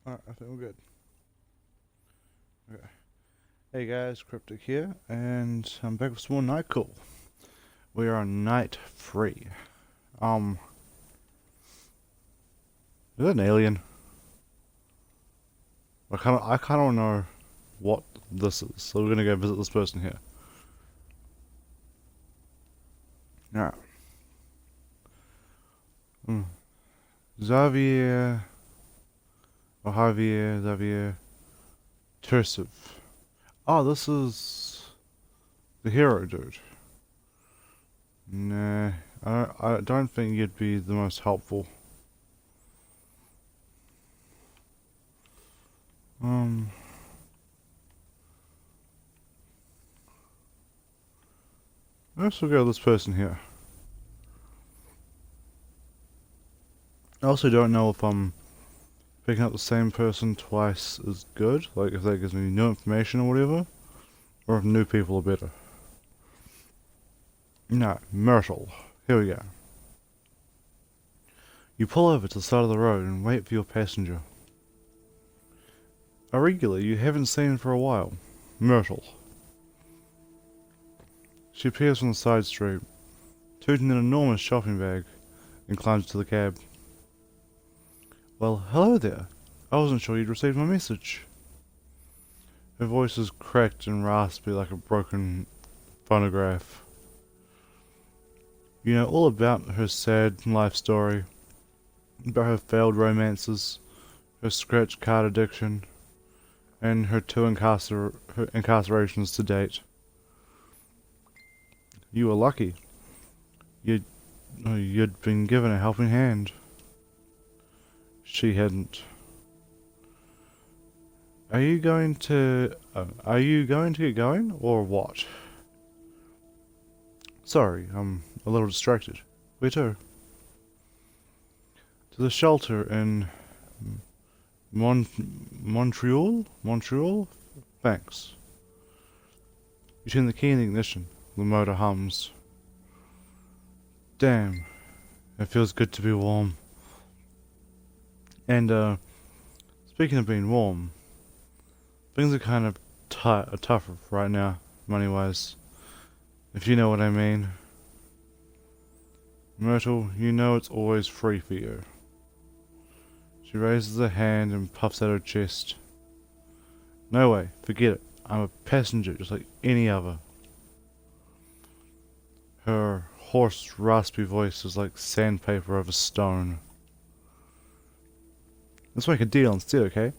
Alright, I think we're good. Okay. Hey guys, Cryptic here, and I'm back with some more Nightcall. We are on night 3. Is that an alien? I kinda don't know what this is, so we're gonna go visit this person here. Alright. Hmm. Xavier, or Xavier Tersiv. Oh, this is the hero dude. Nah, I don't think you'd be the most helpful. Let's look at this person here. I also don't know if picking up the same person twice is good, like if that gives me new information or whatever, or if new people are better. No, Myrtle. Here we go. You pull over to the side of the road and wait for your passenger. A regular you haven't seen for a while, Myrtle. She appears from the side street, toting an enormous shopping bag, and climbs to the cab. Well, hello there. I wasn't sure you'd received my message. Her voice is cracked and raspy like a broken phonograph. You know all about her sad life story, about her failed romances, her scratch card addiction, and her her incarcerations to date. You were lucky. You'd been given a helping hand. She hadn't. Are you going to get going, or what? Sorry, I'm a little distracted. Where to? To the shelter in Montreal? Montreal? Thanks. You turn the key in the ignition. The motor hums. Damn. It feels good to be warm. And, speaking of being warm, things are kind of tougher right now, money-wise. If you know what I mean. Myrtle, you know it's always free for you. She raises her hand and puffs out her chest. No way, forget it. I'm a passenger just like any other. Her hoarse, raspy voice is like sandpaper over stone. Let's make a deal instead, okay?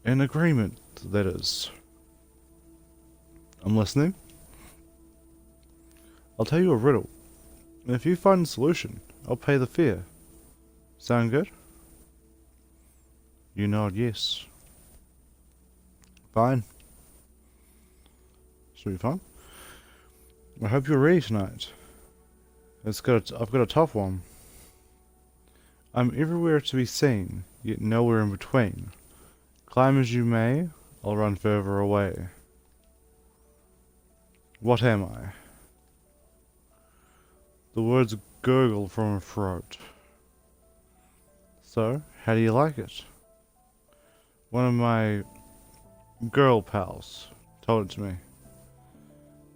An agreement, that is. I'm listening. I'll tell you a riddle, and if you find the solution, I'll pay the fare. Sound good? You nod yes. Fine. Should be fun. I hope you're ready tonight. I've got a tough one. I'm everywhere to be seen, yet nowhere in between. Climb as you may, I'll run further away. What am I? The words gurgle from her throat. So, how do you like it? One of my girl pals told it to me.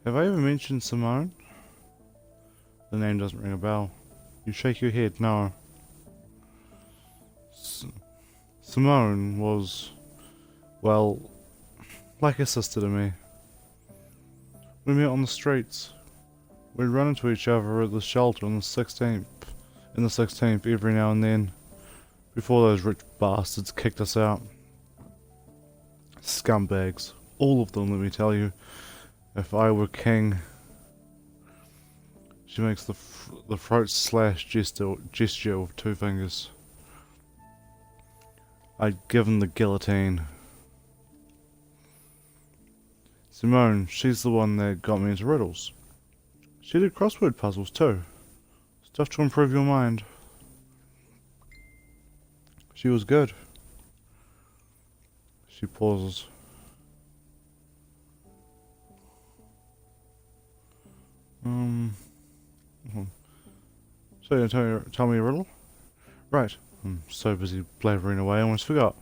Have I ever mentioned Simone? The name doesn't ring a bell. You shake your head, no. Simone was, well, like a sister to me. We met on the streets. We'd run into each other at the shelter on the 16th every now and then, before those rich bastards kicked us out. Scumbags. All of them, let me tell you. If I were king. She makes the throat slash gesture with two fingers. I'd give him the guillotine. Simone, she's the one that got me into riddles. She did crossword puzzles too. Stuff to improve your mind. She was good. She pauses. So you tell me a riddle? Right. I'm so busy blabbering away, I almost forgot.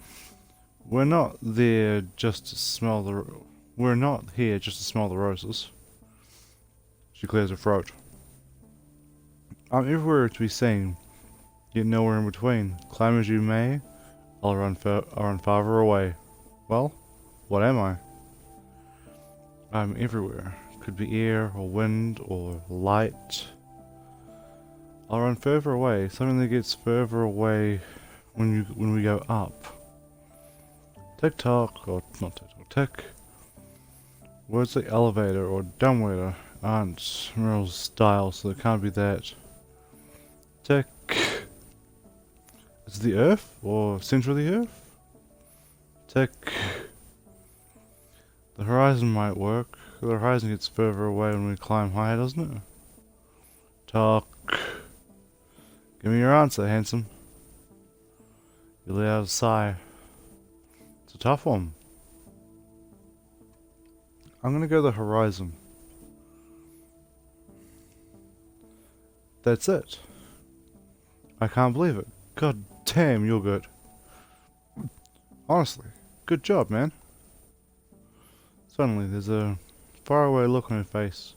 We're not there just to smell the... We're not here just to smell the roses. She clears her throat. I'm everywhere to be seen, yet nowhere in between. Climb as you may, I'll run farther away. Well, what am I? I'm everywhere. Could be air, or wind, or light. I'll run further away, something that gets further away when we go up. Tick tock, or not tick tock, tick. Words like elevator or dumbwaiter aren't Merle's style, so it can't be that. Tick. Is it the Earth, or center of the Earth? Tick. The horizon might work. The horizon gets further away when we climb higher, doesn't it? Talk. Give me your answer, handsome. You let out a sigh. It's a tough one. I'm gonna go the horizon. That's it. I can't believe it. God damn, you're good. Honestly, good job, man. Suddenly, there's a faraway look on her face.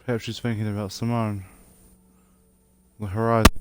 Perhaps she's thinking about Simone. The horizon.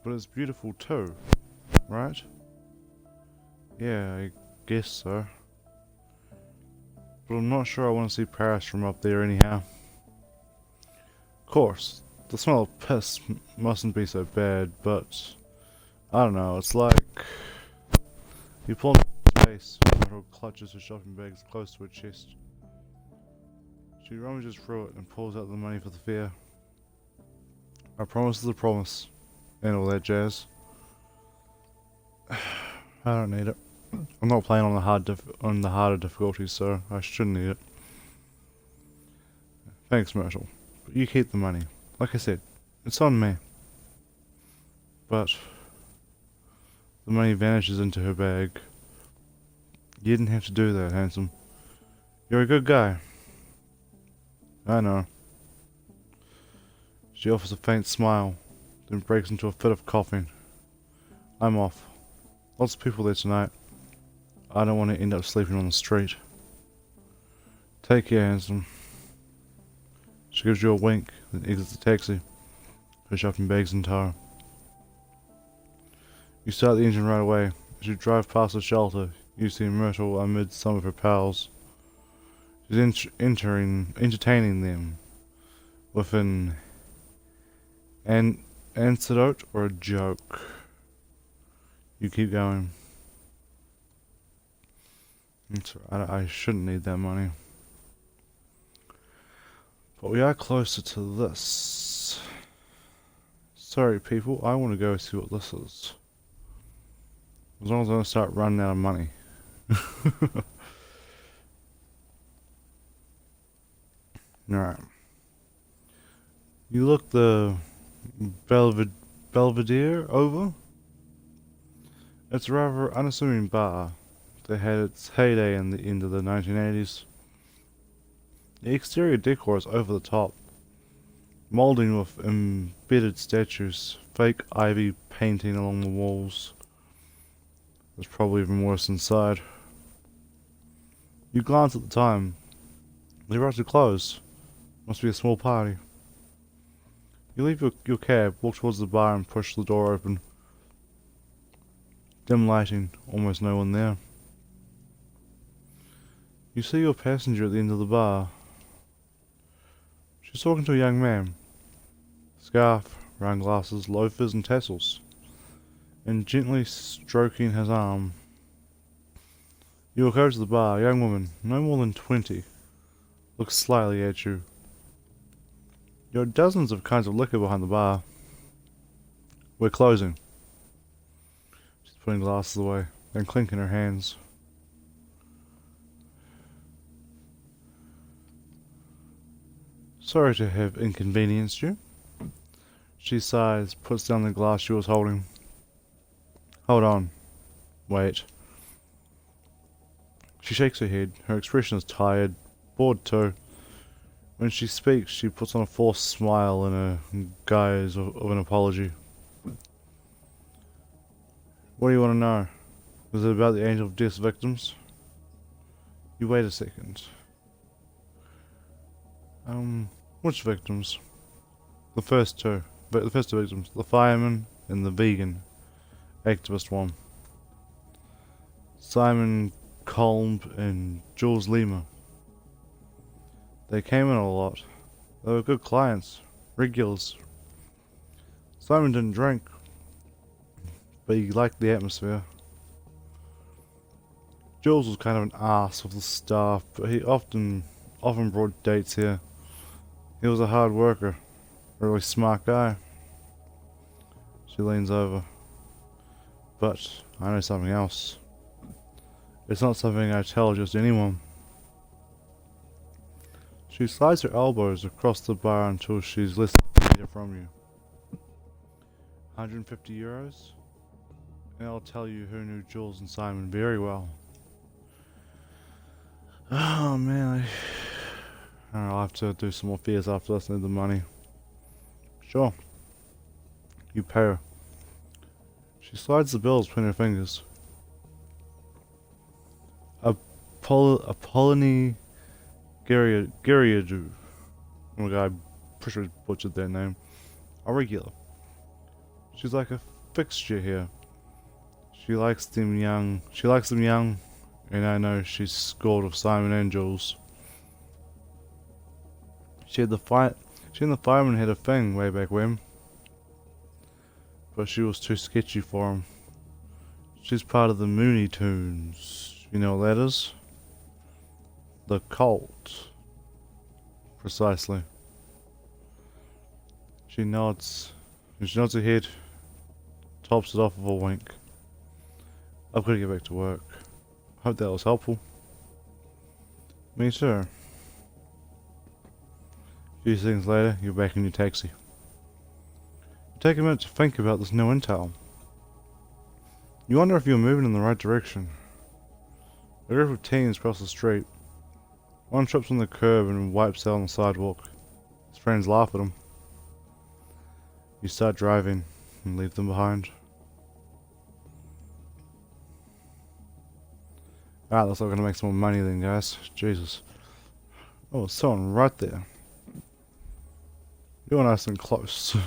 But it's beautiful too, right? Yeah, I guess so. But I'm not sure I want to see Paris from up there anyhow. Of course, the smell of piss mustn't be so bad, but I don't know, it's like you pull in her face, Myrtle clutches her shopping bags close to her chest. She rummages through it and pulls out the money for the fare. A promise is a promise. And all that jazz. I don't need it. I'm not playing on the harder difficulties, so I shouldn't need it. Thanks, Myrtle. But you keep the money. Like I said, it's on me. But the money vanishes into her bag. You didn't have to do that, handsome. You're a good guy. I know. She offers a faint smile, then breaks into a fit of coughing. I'm off. Lots of people there tonight. I don't want to end up sleeping on the street. Take care, handsome. She gives you a wink, then exits the taxi, her shopping bags in tow. You start the engine right away. As you drive past the shelter, you see Myrtle amid some of her pals. She's entertaining them with an anecdote or a joke. You keep going. I shouldn't need that money. But we are closer to this. Sorry people, I want to go see what this is. As long as I don't start running out of money. Alright. You look the Belvedere over. It's a rather unassuming bar that had its heyday in the end of the 1980s. The exterior decor is over the top, moulding with embedded statues, fake ivy painting along the walls. There's probably even worse inside. You glance at the time. They're about to close. Must be a small party. You leave your cab, walk towards the bar and push the door open. Dim lighting, almost no one there. You see your passenger at the end of the bar. She's talking to a young man. Scarf, round glasses, loafers and tassels. And gently stroking his arm. You walk over to the bar, a young woman, no more than 20. looks slyly at you. There are dozens of kinds of liquor behind the bar. We're closing. She's putting glasses away, then clinking her hands. Sorry to have inconvenienced you. She sighs, puts down the glass she was holding. Hold on. Wait. She shakes her head. Her expression is tired, bored too. When she speaks, she puts on a forced smile in a guise of an apology. What do you want to know? Is it about the Angel of Death's victims? You wait a second. Which victims? The first two. The first two victims. The fireman and the vegan activist one. Simon Kolb and Jules Lima. They came in a lot. They were good clients. Regulars. Simon didn't drink, but he liked the atmosphere. Jules was kind of an ass with the staff, but he often brought dates here. He was a hard worker. A really smart guy. She leans over. But I know something else. It's not something I tell just anyone. She slides her elbows across the bar until she's less than a meter from you. 150 euros? And I'll tell you who knew Jules and Simon very well. Oh man, I don't know, I'll have to do some more fears after this. I need the money. Sure. You pay her. She slides the bills between her fingers. Apollonie Geriadou. Oh my god, I'm pretty sure I butchered their name. A regular. She's like a fixture here. She likes them young, and I know she's scored with Simon and Jules. She and the fireman had a thing way back when. But she was too sketchy for him. She's part of the Mooney Tunes. You know what that is? The cult. Precisely. She nods her head, tops it off with a wink. I've got to get back to work. Hope that was helpful. Me too. A few seconds later, you're back in your taxi. You take a minute to think about this new intel. You wonder if you're moving in the right direction. A group of teens cross the street. One trips on the curb and wipes out on the sidewalk. His friends laugh at him. You start driving and leave them behind. Ah, looks like we're gonna make some more money then, guys. Jesus. Oh, someone right there. You're nice and close.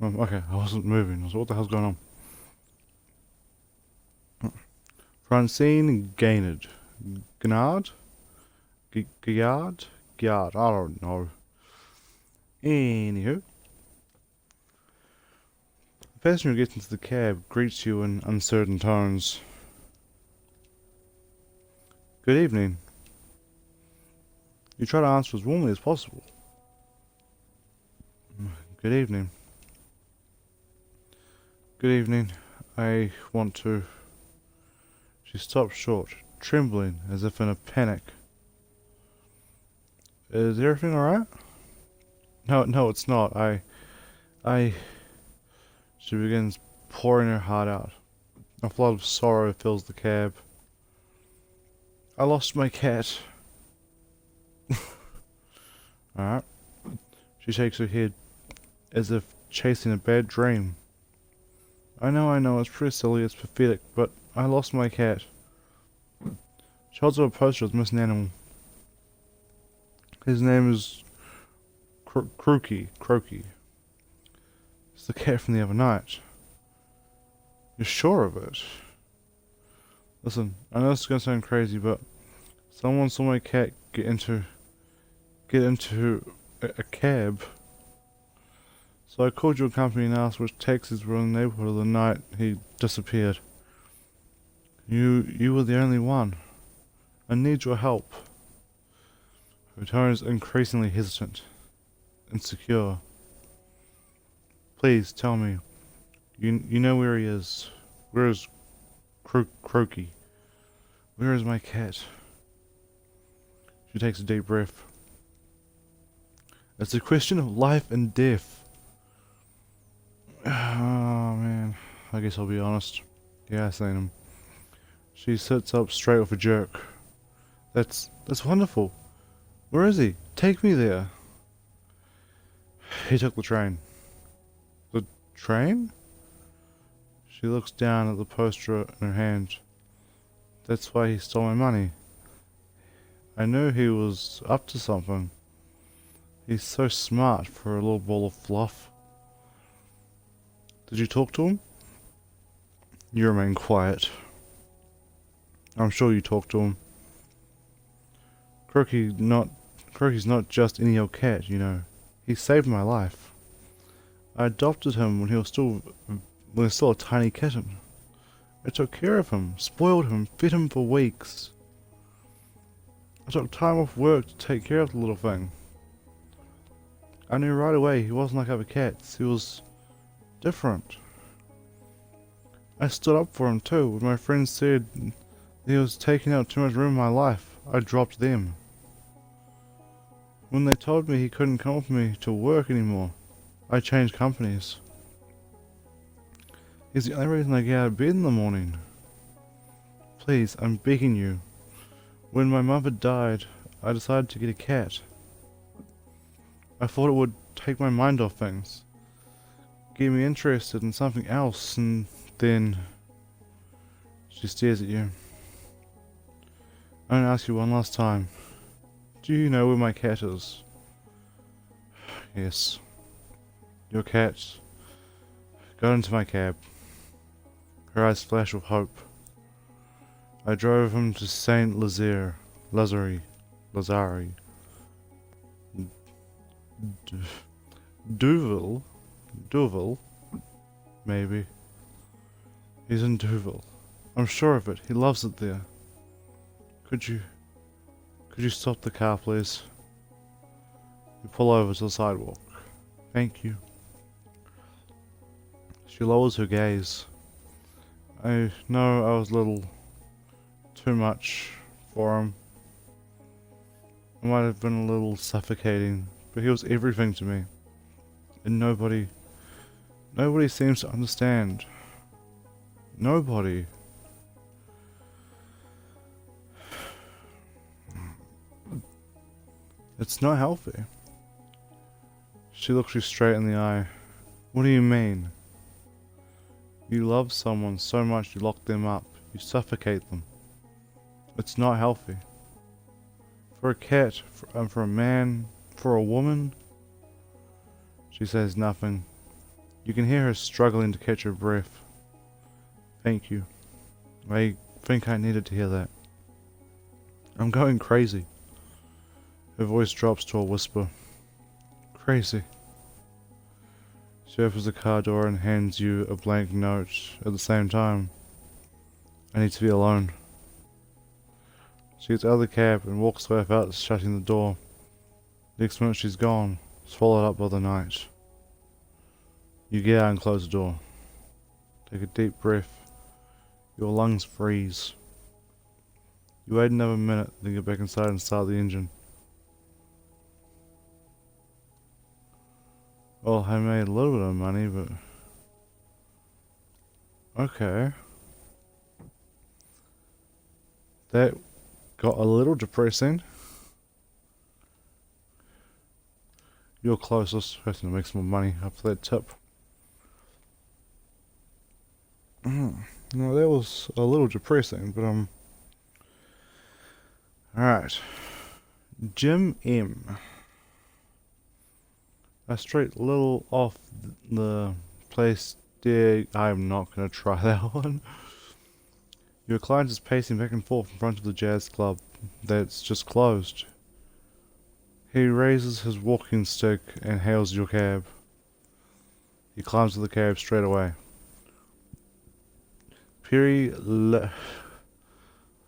Okay, I wasn't moving. So what the hell's going on? Francine Gaynard. Gnard? Gyard? Gyard, I don't know. Anywho. The passenger gets into the cab, greets you in uncertain tones. Good evening. You try to answer as warmly as possible. Good evening. Good evening. I want to... She stops short, trembling as if in a panic. Is everything alright? No, it's not. She begins pouring her heart out. A flood of sorrow fills the cab. I lost my cat. Alright. She shakes her head as if chasing a bad dream. I know, it's pretty silly, it's pathetic, but I lost my cat. She holds up a poster with missing animal. His name is Croaky. It's the cat from the other night. You're sure of it? Listen, I know this is gonna sound crazy, but someone saw my cat get into a cab. So I called your company and asked which taxis were in the neighborhood of the night he disappeared. You were the only one. I need your help. Her tone is increasingly hesitant, insecure. Please tell me. You know where he is. Where is Croaky? Where is my cat? She takes a deep breath. It's a question of life and death. Oh man, I guess I'll be honest. Yeah, I seen him. She sits up straight with a jerk. That's wonderful. Where is he? Take me there. He took the train. The train? She looks down at the poster in her hand. That's why he stole my money. I knew he was up to something. He's so smart for a little ball of fluff. Did you talk to him? You remain quiet. I'm sure you talked to him. Croaky's not just any old cat, you know. He saved my life. I adopted him when he was still a tiny kitten. I took care of him, spoiled him, fed him for weeks. I took time off work to take care of the little thing. I knew right away he wasn't like other cats. He was different. I stood up for him too. When my friends said he was taking out too much room in my life, I dropped them. When they told me he couldn't come with me to work anymore, I changed companies. He's the only reason I get out of bed in the morning. Please, I'm begging you. When my mother died, I decided to get a cat. I thought it would take my mind off things, get me interested in something else, and then she stares at you. I'm gonna ask you one last time. Do you know where my cat is? Yes. Your cat got into my cab. Her eyes flash with hope. I drove him to Saint Lazare. Deauville? Maybe. He's in Deauville. I'm sure of it. He loves it there. Could you stop the car, please? You pull over to the sidewalk. Thank you. She lowers her gaze. I know I was a little too much for him. I might have been a little suffocating, but he was everything to me. And nobody seems to understand. Nobody. It's not healthy. She looks you straight in the eye. What do you mean? You love someone so much you lock them up. You suffocate them. It's not healthy. For a cat, for a man, for a woman. She says nothing. You can hear her struggling to catch her breath. Thank you. I think I needed to hear that. I'm going crazy. Her voice drops to a whisper. Crazy. She opens the car door and hands you a blank note at the same time. I need to be alone. She gets out of the cab and walks away without shutting the door. Next minute she's gone, swallowed up by the night. You get out and close the door. Take a deep breath. Your lungs freeze. You wait another minute, then get back inside and start the engine. Well, I made a little bit of money, but... Okay. That got a little depressing. You're closest person to make some more money after that tip. No, that was a little depressing, but alright. Jim M. A straight little off the place there. I'm not gonna try that one. Your client is pacing back and forth in front of the jazz club that's just closed. He raises his walking stick and hails your cab. He climbs to the cab straight away.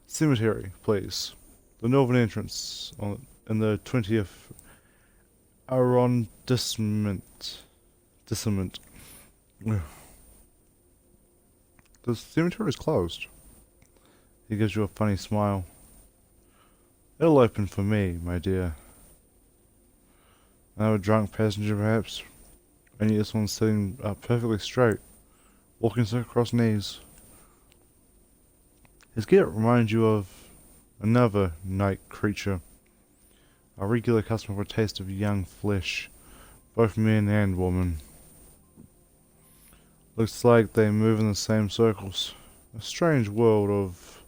Cemetery, please. The northern entrance in the 20th arrondissement. The cemetery is closed. He gives you a funny smile. It'll open for me, my dear. Another drunk passenger, perhaps. Only this one's sitting up perfectly straight, walking across knees. His get reminds you of another night creature, a regular customer for a taste of young flesh, both men and women. Looks like they move in the same circles. A strange world of...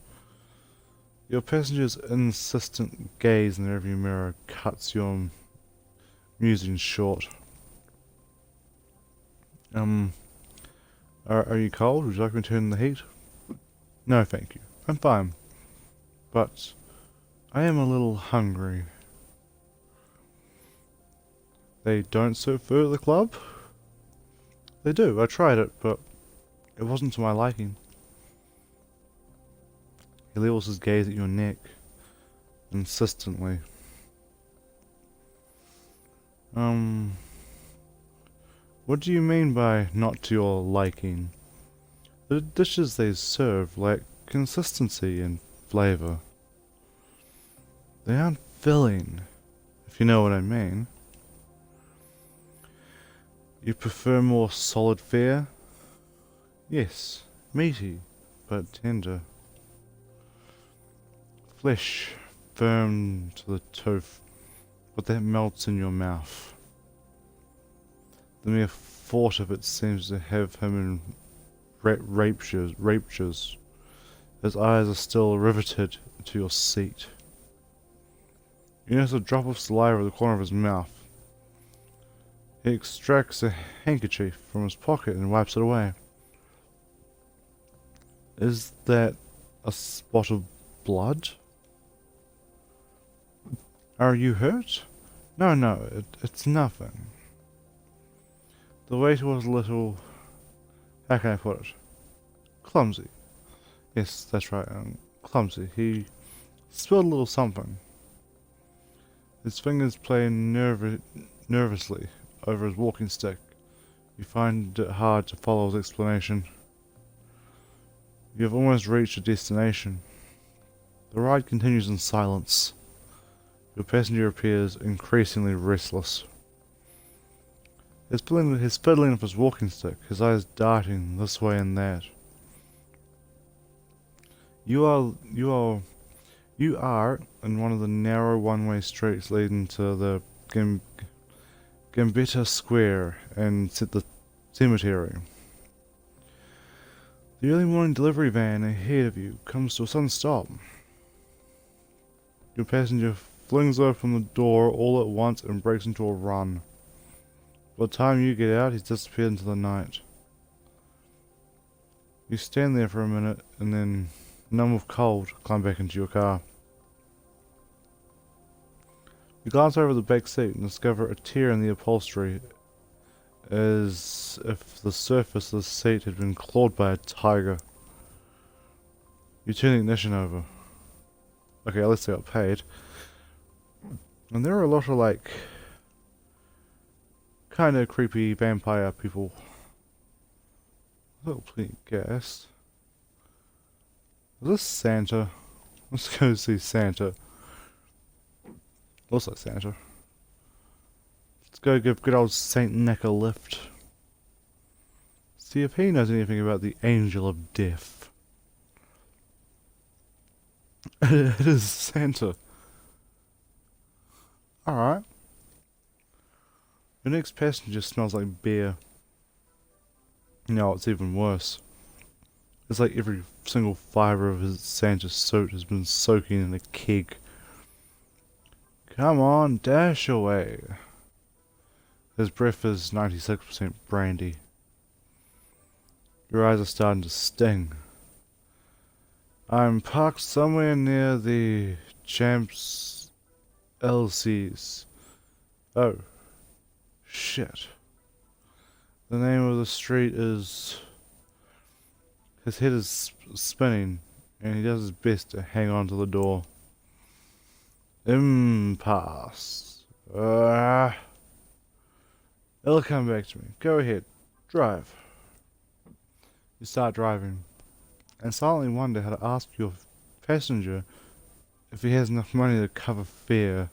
Your passenger's insistent gaze in the rearview mirror cuts your musings short. Are you cold? Would you like me to turn the heat? No, thank you. I'm fine. But I am a little hungry. They don't serve food at the club? They do. I tried it, but it wasn't to my liking. He levels his gaze at your neck, insistently. What do you mean by not to your liking? The dishes they serve lack consistency and flavor. They aren't filling, if you know what I mean. You prefer more solid fare? Yes, meaty, but tender. Flesh firm to the tooth, but that melts in your mouth. The mere thought of it seems to have him in raptures. His eyes are still riveted to your seat. You notice a drop of saliva at the corner of his mouth. He extracts a handkerchief from his pocket and wipes it away. Is that a spot of blood? Are you hurt? No, it's nothing. The waiter was a little... How can I put it? Clumsy. Yes, that's right, clumsy. He spilled a little something. His fingers play nervously over his walking stick. You find it hard to follow his explanation. You have almost reached your destination. The ride continues in silence. Your passenger appears increasingly restless. He's fiddling with his walking stick, his eyes darting this way and that. You are in one of the narrow one-way streets leading to the Gambetta Square and the cemetery. The early morning delivery van ahead of you comes to a sudden stop. Your passenger flings open the door all at once and breaks into a run. By the time you get out, he's disappeared into the night. You stand there for a minute and then, numb with cold, climb back into your car. You glance over the back seat and discover a tear in the upholstery, as if the surface of the seat had been clawed by a tiger. You turn the ignition over. Okay, at least I got paid. And there are a lot of, like, kind of creepy vampire people. A little plenty of gas. Is this Santa? Let's go see Santa. Looks like Santa. Let's go give good old Saint Nick a lift. See if he knows anything about the Angel of Death. It is Santa. Alright. The next passenger smells like beer. No, it's even worse. It's like every single fibre of his Santa suit has been soaking in a keg. Come on, dash away. His breath is 96% brandy. Your eyes are starting to sting. I'm parked somewhere near the Champs Elysees. Oh. Shit. The name of the street is... His head is spinning, and he does his best to hang on to the door. Impasse. It'll come back to me. Go ahead. Drive. You start driving, and silently wonder how to ask your passenger if he has enough money to cover fare.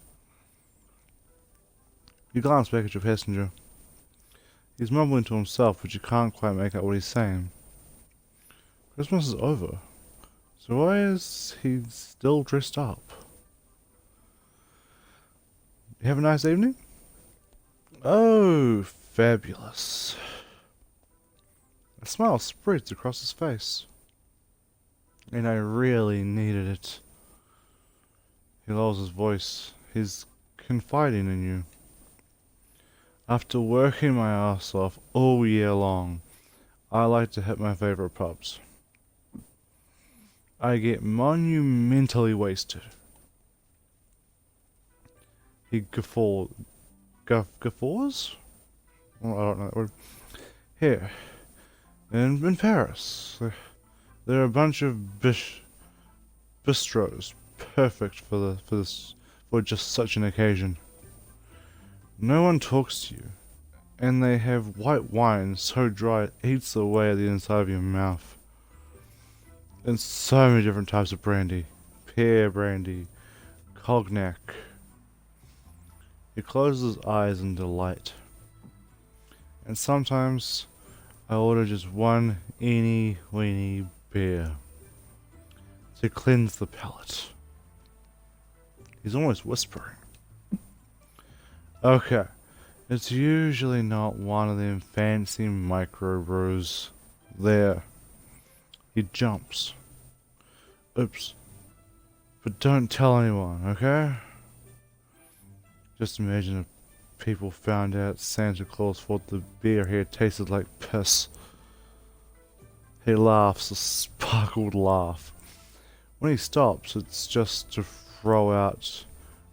You glance back at your passenger. He's mumbling to himself, but you can't quite make out what he's saying. Christmas is over, so why is he still dressed up? You have a nice evening? Oh, fabulous. A smile spreads across his face. And I really needed it. He lowers his voice. He's confiding in you. After working my ass off all year long, I like to hit my favorite pubs. I get monumentally wasted. He guffaws? Well, I don't know that word. Here, in Paris, there are a bunch of bistros perfect for just such an occasion. No one talks to you, and they have white wine so dry it eats away at the inside of your mouth. And so many different types of brandy. Pear brandy, cognac. He closes his eyes in delight. And sometimes I order just one eeny weeny beer to cleanse the palate. He's almost whispering. Okay, it's usually not one of them fancy microbrews. There. He jumps. Oops. But don't tell anyone, okay? Just imagine if people found out Santa Claus thought the beer here tasted like piss. He laughs a sparkled laugh. When he stops, it's just to throw out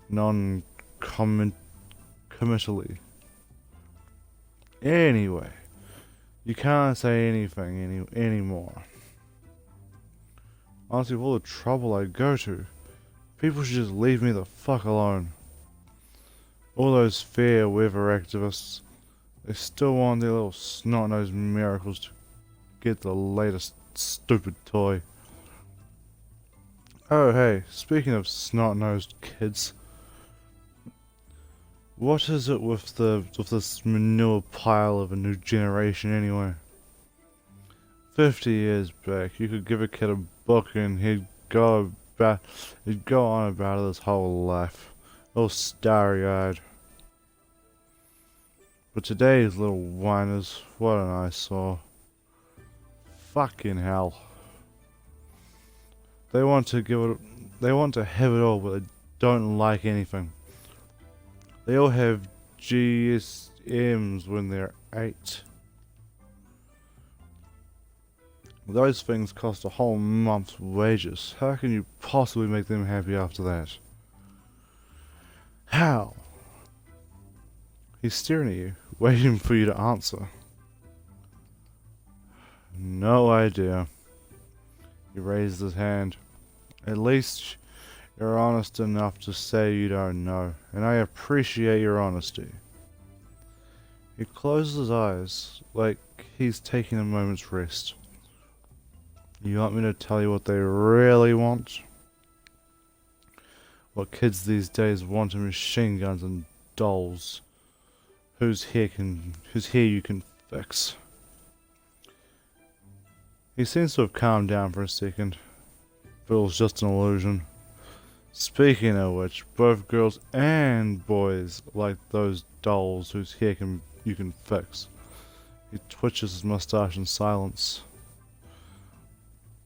non-committally. Anyway, you can't say anything anymore. Honestly, with all the trouble I go to, people should just leave me the fuck alone. All those fair weather activists, they still want their little snot-nosed miracles to get the latest stupid toy. Oh hey, speaking of snot-nosed kids, what is it with this manure pile of a new generation anyway? 50 years back, you could give a kid a book and he'd go on about it his whole life, all starry-eyed. But today's little whiners, what an eyesore. Fucking hell. They want to have it all, but they don't like anything. They all have GSMs when they're 8. Those things cost a whole month's wages. How can you possibly make them happy after that? How? He's staring at you, waiting for you to answer. No idea. He raised his hand. At least you're honest enough to say you don't know, and I appreciate your honesty. He closes his eyes, like he's taking a moment's rest. You want me to tell you what they really want? What kids these days want are machine guns and dolls. Whose hair you can fix. He seems to have calmed down for a second, but it was just an illusion. Speaking of which, both girls and boys like those dolls whose hair you can fix. He twitches his mustache in silence.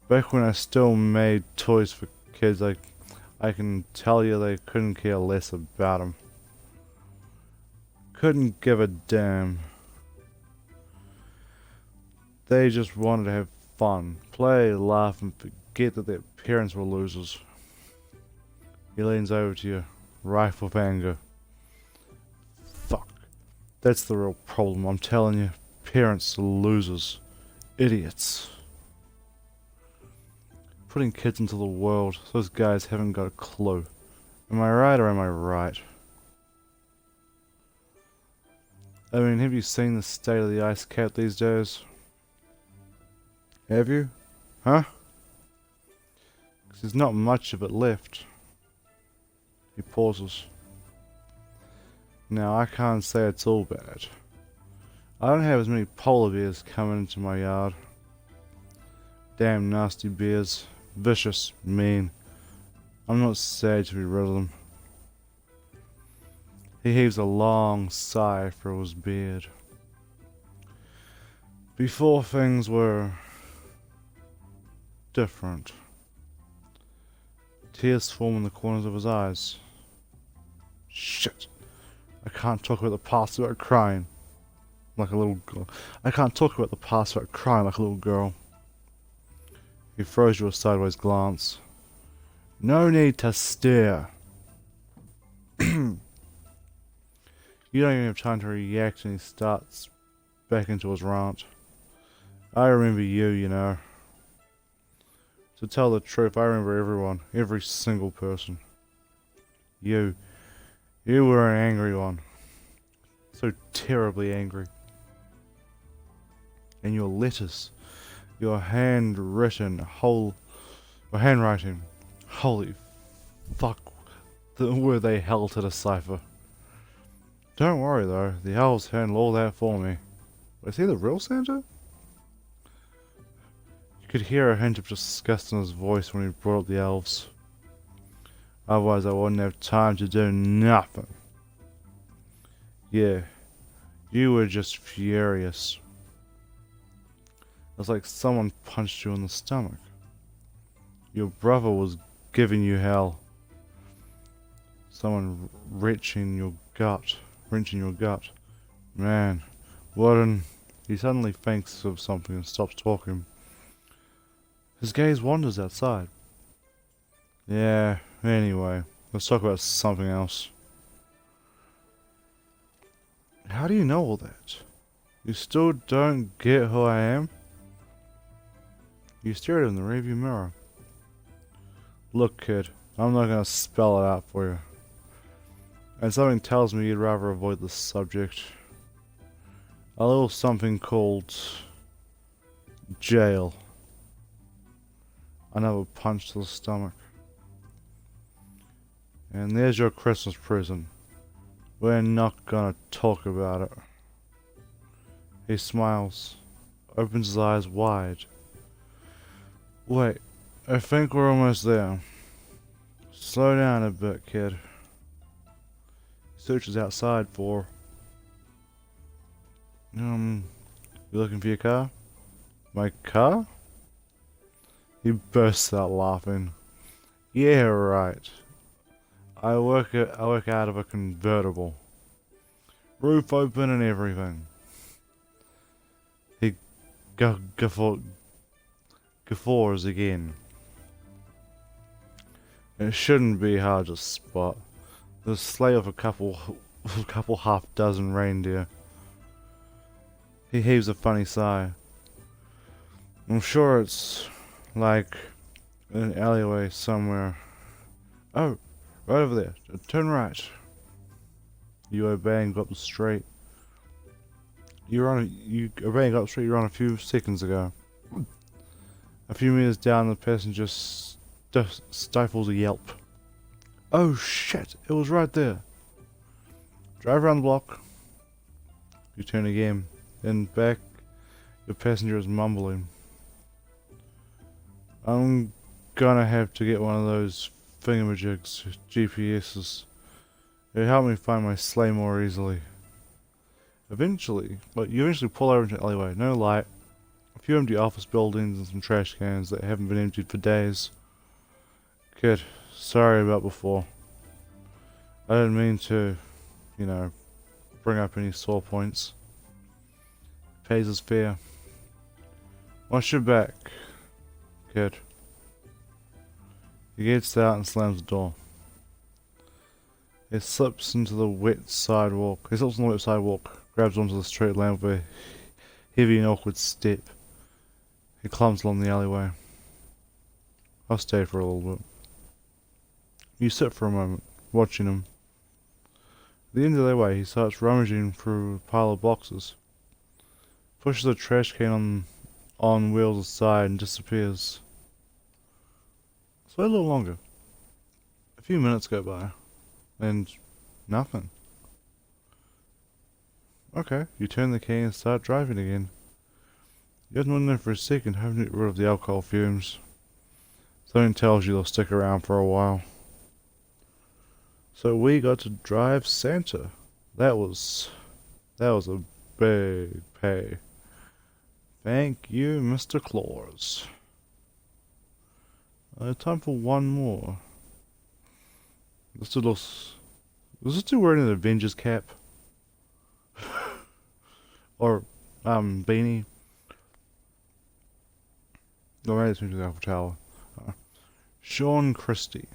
Back when I still made toys for kids, I can tell you they couldn't care less about them. Couldn't give a damn. They just wanted to have fun, play, laugh, and forget that their parents were losers. He leans over to you, rife with anger. Fuck. That's the real problem, I'm telling you. Parents are losers. Idiots. Putting kids into the world, those guys haven't got a clue. Am I right or am I right? I mean, have you seen the state of the ice cap these days? Have you? Huh? 'Cause there's not much of it left. He pauses. Now, I can't say it's all bad. I don't have as many polar bears coming into my yard. Damn nasty bears. Vicious, mean. I'm not sad to be rid of them. He heaves a long sigh through his beard. Before things were different. Tears form in the corners of his eyes. Shit. I can't talk about the past without crying. Like a little girl. I can't talk about the past without crying like a little girl. He throws you a sideways glance. No need to stare. You don't even have time to react and he starts back into his rant. I remember you, you know. To tell the truth, I remember everyone. Every single person. You. You were an angry one. So terribly angry. And your letters. Your handwriting. Holy fuck. Were they hell to decipher. Don't worry though, the elves handle all that for me. Was he the real Santa? You could hear a hint of disgust in his voice when he brought up the elves. Otherwise I wouldn't have time to do nothing. Yeah, you were just furious. It was like someone punched you in the stomach. Your brother was giving you hell. Someone wrenching your gut. Man, what an... He suddenly thinks of something and stops talking. His gaze wanders outside. Yeah, anyway, let's talk about something else. How do you know all that? You still don't get who I am? You stare at him in the rearview mirror. Look, kid, I'm not gonna spell it out for you. And something tells me you'd rather avoid the subject. A little something called... jail. Another punch to the stomach. And there's your Christmas present. We're not gonna talk about it. He smiles. Opens his eyes wide. Wait, I think we're almost there. Slow down a bit, kid. Searches outside for... You looking for your car? My car? He bursts out laughing. Yeah, right. I work out of a convertible. Roof open and everything. He guffaws again. It shouldn't be hard to spot. The sleigh of a couple half dozen reindeer. He heaves a funny sigh. I'm sure it's like in an alleyway somewhere. Oh, right over there. Turn right. You obey and go up the street. You obeying up the street you were on a few seconds ago. A few meters down, the passenger stifles a yelp. Oh shit, it was right there. Drive around the block. You turn again. Then back, the passenger is mumbling. I'm gonna have to get one of those thingamajigs, GPS's. It'll help me find my sleigh more easily. You eventually pull over into an alleyway. No light. A few empty office buildings and some trash cans that haven't been emptied for days. Kid, sorry about before. I didn't mean to, bring up any sore points. Pays his fare. Watch your back, kid. He gets out and slams the door. He slips on the wet sidewalk, grabs onto the street lamp with a heavy and awkward step. He climbs along the alleyway. I'll stay for a little bit. You sit for a moment. watching him. At the end of their way, he starts rummaging through a pile of boxes, pushes a trash can on wheels aside and disappears. So wait a little longer. A few minutes go by, and nothing. Okay, you turn the key and start driving again. You haven't went there for a second, hoping to get rid of the alcohol fumes. Something tells you they'll stick around for a while. So we got to drive Santa. That was a big pay. Thank you, Mr. Claus. Time for one more. This dude wearing an Avengers cap? Or, beanie? No, maybe it's me to the Eiffel Tower. Sean Christie.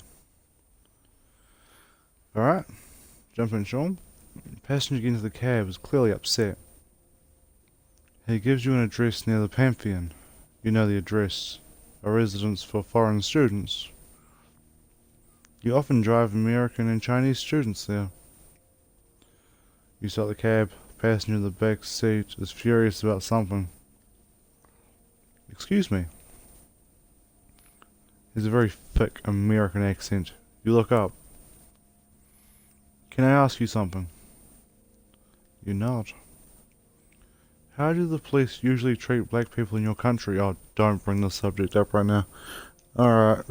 Alright, jump in, Sean. The passenger getting into the cab is clearly upset. He gives you an address near the Pantheon. You know the address. A residence for foreign students. You often drive American and Chinese students there. You start the cab. The passenger in the back seat is furious about something. Excuse me. He has a very thick American accent. You look up. Can I ask you something? You nod. How do the police usually treat black people in your country? Oh, don't bring this subject up right now. Alright,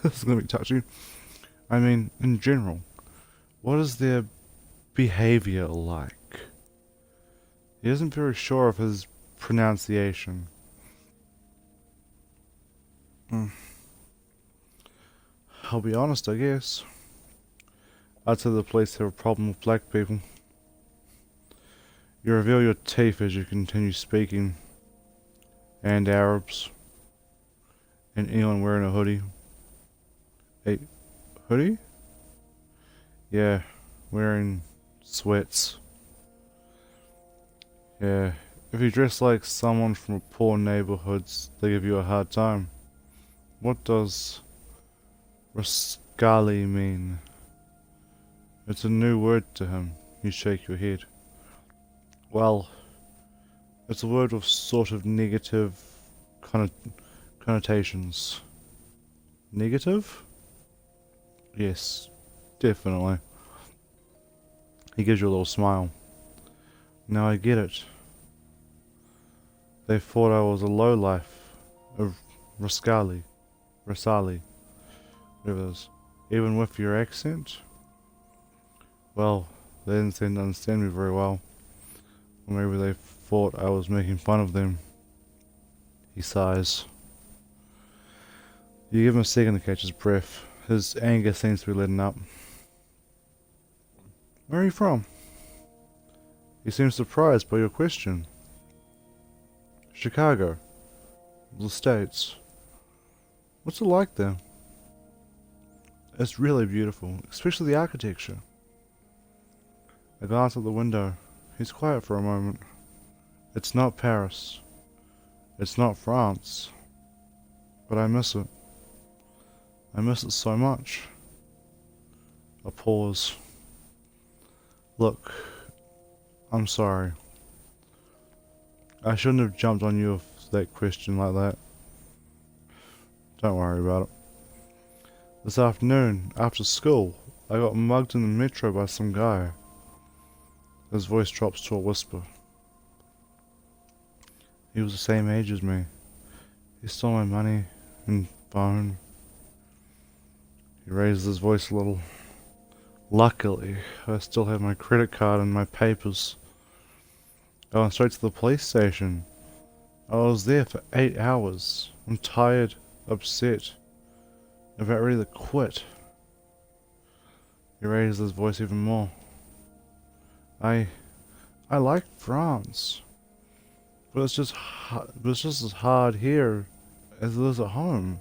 this is gonna be touchy. I mean, in general, what is their behavior like? He isn't very sure of his pronunciation. I'll be honest, I guess. I'd say the police have a problem with black people. You reveal your teeth as you continue speaking. And Arabs. And anyone wearing a hoodie. A hoodie? Yeah, wearing sweats. Yeah, if you dress like someone from poor neighborhoods, they give you a hard time. What does rascally mean? It's a new word to him. You shake your head. Well, it's a word with sort of negative connotations. Negative? Yes, definitely. He gives you a little smile. Now I get it. They thought I was a lowlife, a rascally, whatever it is. Even with your accent? Well, they didn't seem to understand me very well. Or maybe they thought I was making fun of them. He sighs. You give him a second to catch his breath. His anger seems to be letting up. Where are you from? He seems surprised by your question. Chicago. The States. What's it like there? It's really beautiful, especially the architecture. I glance out the window. He's quiet for a moment. It's not Paris. It's not France. But I miss it. I miss it so much. A pause. Look, I'm sorry. I shouldn't have jumped on you with that question like that. Don't worry about it. This afternoon, after school, I got mugged in the metro by some guy. His voice drops to a whisper. He was the same age as me. He stole my money and phone. He raised his voice a little. Luckily, I still have my credit card and my papers. I went straight to the police station. I was there for 8 hours. I'm tired, upset, about ready to quit. He raised his voice even more. I like France, but it's just as hard here as it is at home.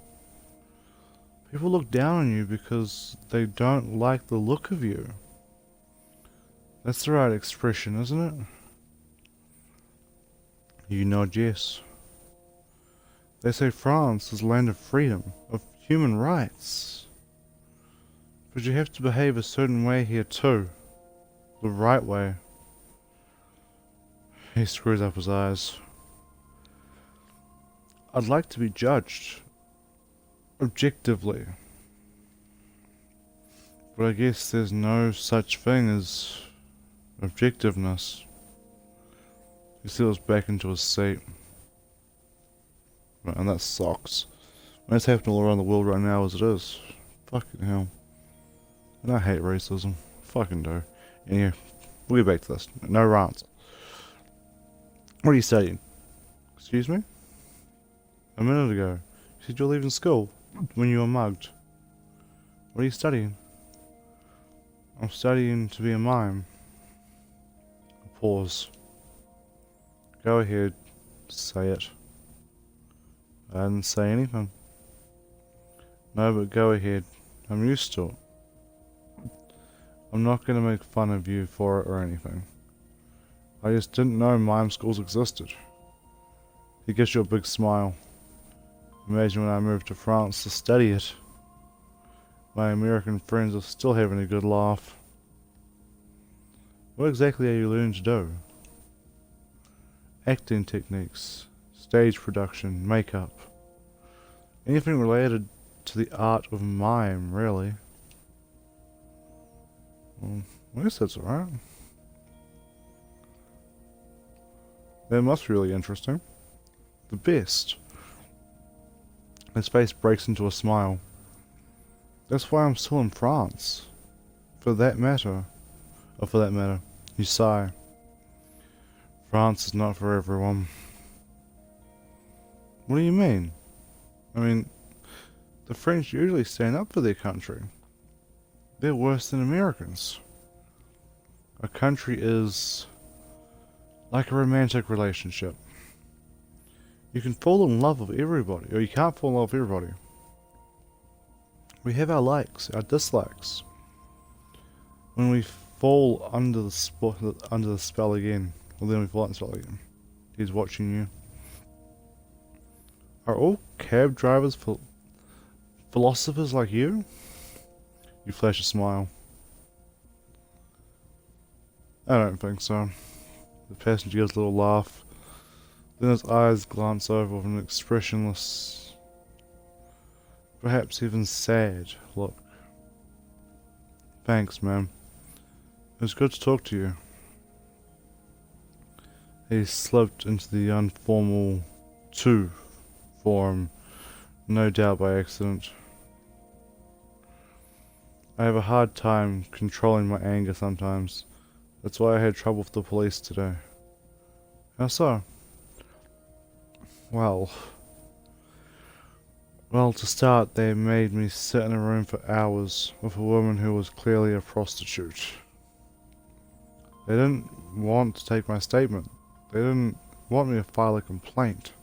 People look down on you because they don't like the look of you. That's the right expression, isn't it? You nod yes. They say France is a land of freedom, of human rights. But you have to behave a certain way here too. The right way. He screws up his eyes. I'd like to be judged. Objectively. But I guess there's no such thing as objectiveness. He settles back into his seat. Right, and that sucks. And it's happening all around the world right now as it is. Fucking hell. And I hate racism. Fucking do. Anyway, we'll get back to this. No rants. What are you studying? Excuse me? A minute ago. You said you're leaving school when you were mugged. What are you studying? I'm studying to be a mime. A pause. Go ahead. Say it. I didn't say anything. No, but go ahead. I'm used to it. I'm not going to make fun of you for it or anything. I just didn't know mime schools existed. He gives you a big smile. Imagine when I moved to France to study it. My American friends are still having a good laugh. What exactly are you learning to do? Acting techniques, stage production, makeup. Anything related to the art of mime, really. Well, I guess that's alright. That must be really interesting. The best. His face breaks into a smile. That's why I'm still in France. For that matter. You sigh. France is not for everyone. What do you mean? I mean, the French usually stand up for their country. They're worse than Americans. A country is like a romantic relationship. You can fall in love with everybody, or you can't fall in love with everybody. We have our likes, our dislikes. When we fall under the spell again, well then we fall under the spell again. He's watching you. Are all cab drivers philosophers like you? You flash a smile. I don't think so. The passenger gives a little laugh. Then his eyes glance over with an expressionless, perhaps even sad look. Thanks, man. It was good to talk to you. He slipped into the informal tu form, no doubt by accident. I have a hard time controlling my anger sometimes. That's why I had trouble with the police today. How so? Well, to start, they made me sit in a room for hours with a woman who was clearly a prostitute. They didn't want to take my statement. They didn't want me to file a complaint.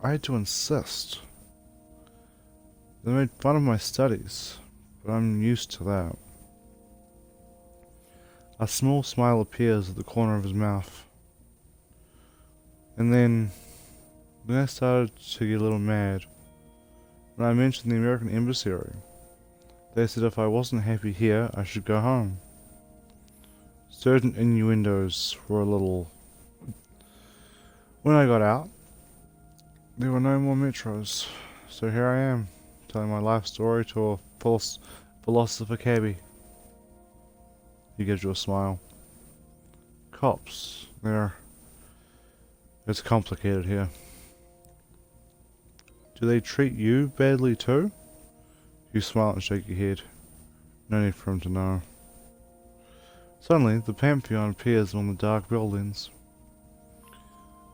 I had to insist. They made fun of my studies, but I'm used to that. A small smile appears at the corner of his mouth. And then I started to get a little mad. When I mentioned the American embassy, they said if I wasn't happy here, I should go home. Certain innuendos were a little... When I got out, there were no more metros. So here I am, telling my life story to a philosopher cabbie. He gives you a smile. Cops, it's complicated here. Do they treat you badly too? You smile and shake your head. No need for him to know. Suddenly, the Pantheon appears among the dark buildings.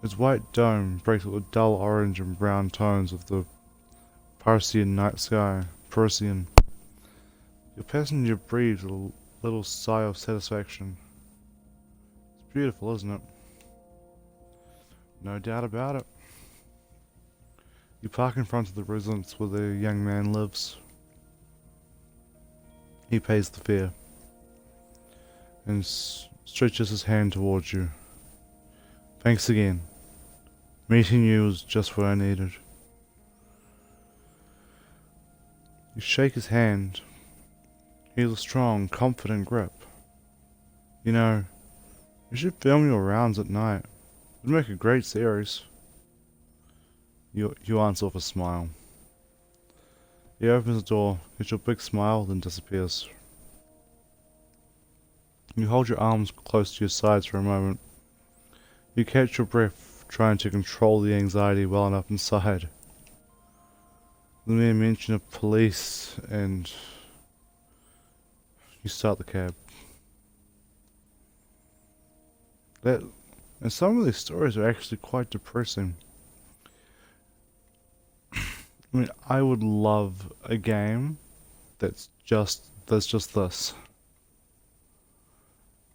Its white dome breaks up with dull orange and brown tones of the Parisian night sky. Parisian. Your passenger breathes a little sigh of satisfaction. It's beautiful, isn't it? No doubt about it. You park in front of the residence where the young man lives. He pays the fare and stretches his hand towards you. Thanks again. Meeting you was just what I needed. You shake his hand. He has a strong, confident grip. You know, you should film your rounds at night. It'd make a great series. You answer with a smile. He opens the door, gets your big smile, then disappears. You hold your arms close to your sides for a moment. You catch your breath, trying to control the anxiety welling up inside. The mere mention of police and you start the cab. And some of these stories are actually quite depressing. I mean, I would love a game that's just this.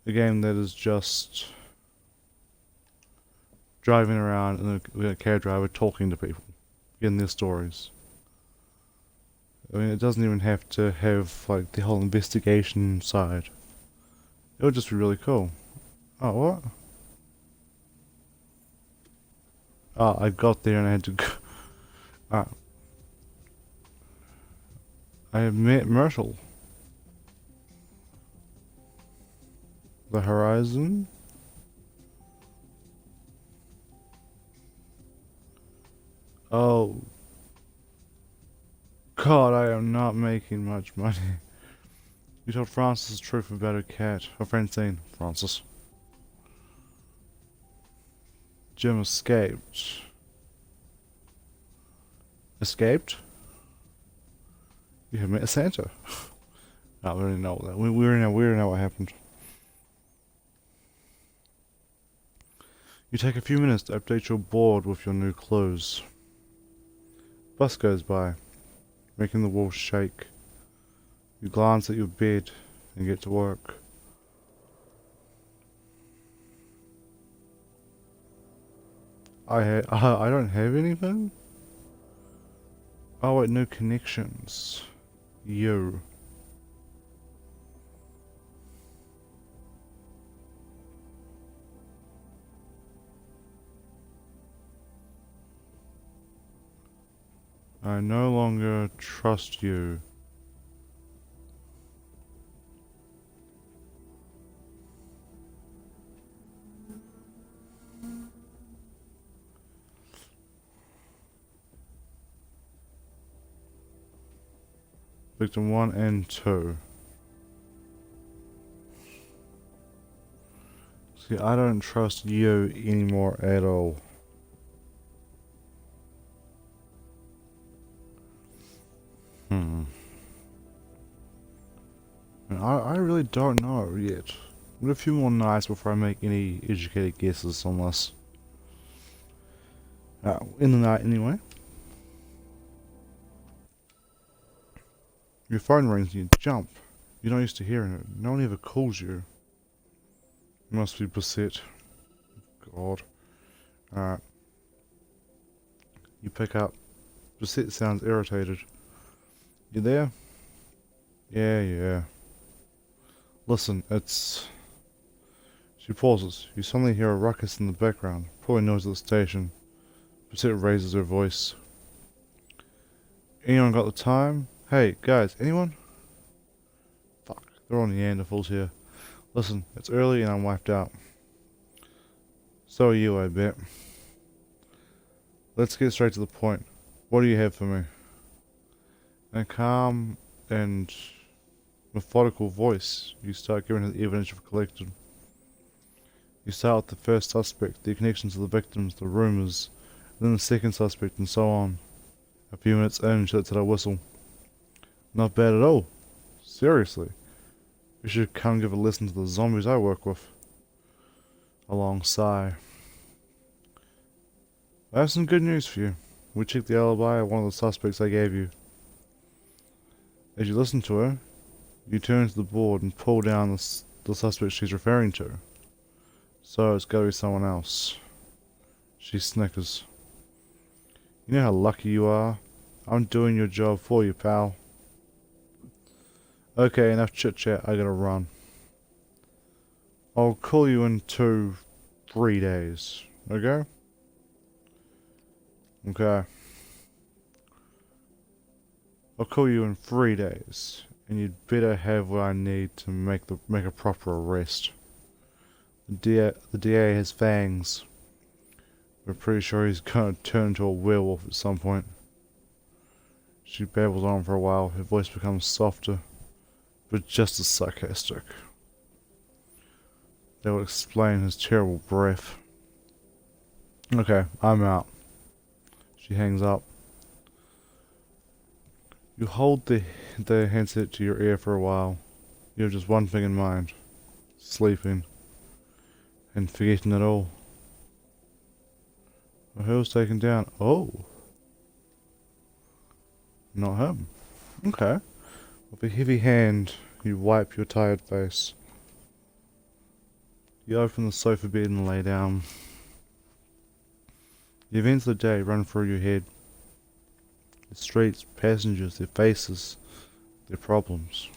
A game that is just driving around and a cab driver talking to people, getting their stories. I mean, it doesn't even have to have like the whole investigation side. It would just be really cool. Oh, what? Oh, I got there and I had to go. I have met Myrtle. The horizon? Oh. God, I am not making much money. You told Francis the truth about her cat. Her friend saying, Francis. Jim escaped. Escaped? You have met Santa. No, we already know that. We already know what happened. You take a few minutes to update your board with your new clues. Bus goes by, making the walls shake. You glance at your bed and get to work. I don't have anything? Oh wait, no connections. You. I no longer trust you. Victim 1 and 2. See, I don't trust you anymore at all. And I really don't know yet. We've got a few more nights before I make any educated guesses on this. In the night anyway. Your phone rings and you jump. You're not used to hearing it. No one ever calls you. You must be beset. God. Alright. You pick up. Beset sounds irritated. You there? Yeah. Listen, it's... She pauses. You suddenly hear a ruckus in the background. Probably noise at the station. Beset raises her voice. Anyone got the time? Hey, guys, anyone? Fuck, they're all Neanderthals here. Listen, it's early and I'm wiped out. So are you, I bet. Let's get straight to the point. What do you have for me? In a calm and methodical voice, you start giving her the evidence you've collected. You start with the first suspect, the connections of the victims, the rumours, then the second suspect, and so on. A few minutes in, she lets out a whistle. Not bad at all. Seriously. You should come give a lesson to the zombies I work with. A long sigh. I have some good news for you. We checked the alibi of one of the suspects I gave you. As you listen to her, you turn to the board and pull down the suspect she's referring to. So it's gotta be someone else. She snickers. You know how lucky you are? I'm doing your job for you, pal. Okay, enough chit chat, I gotta run. I'll call you in 3 days, okay? Okay. I'll call you in 3 days, and you'd better have what I need to make a proper arrest. The DA has fangs. We're pretty sure he's gonna turn into a werewolf at some point. She babbles on for a while, her voice becomes softer, but just as sarcastic. That would explain his terrible breath. Okay, I'm out. She hangs up. You hold the handset to your ear for a while. You have just one thing in mind. Sleeping. And forgetting it all. Who's taken down? Oh. Not him. Okay. With a heavy hand, you wipe your tired face. You open the sofa bed and lay down. The events of the day run through your head. The streets, passengers, their faces, their problems.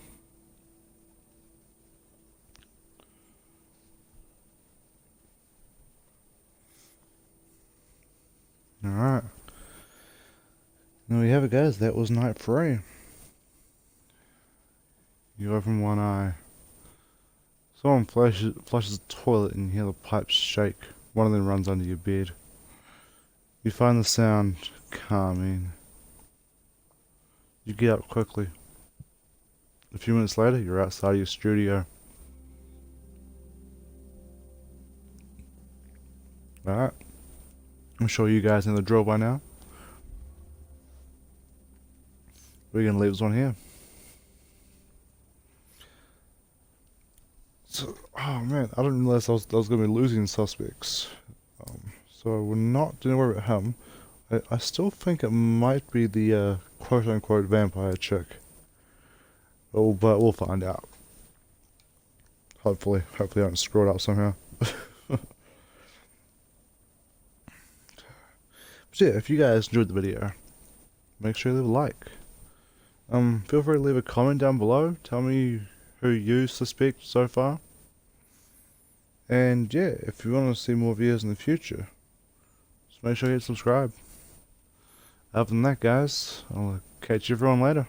Alright. There we have it, guys. That was night 3. You open one eye. Someone flushes the toilet and you hear the pipes shake. One of them runs under your bed. You find the sound calming. You get up quickly. A few minutes later, you're outside your studio. Alright. I'm sure you guys know the drill by now. We're gonna leave this one here. So, oh man, I didn't realize I was gonna be losing suspects. So we're not doing worry about him. I still think it might be the quote unquote vampire chick. Oh, but we'll find out. Hopefully I don't screw it up somehow. But yeah, if you guys enjoyed the video, make sure you leave a like. Feel free to leave a comment down below. Tell me who you suspect so far. And yeah, if you want to see more videos in the future, just make sure you hit subscribe. Other than that, guys, I'll catch everyone later.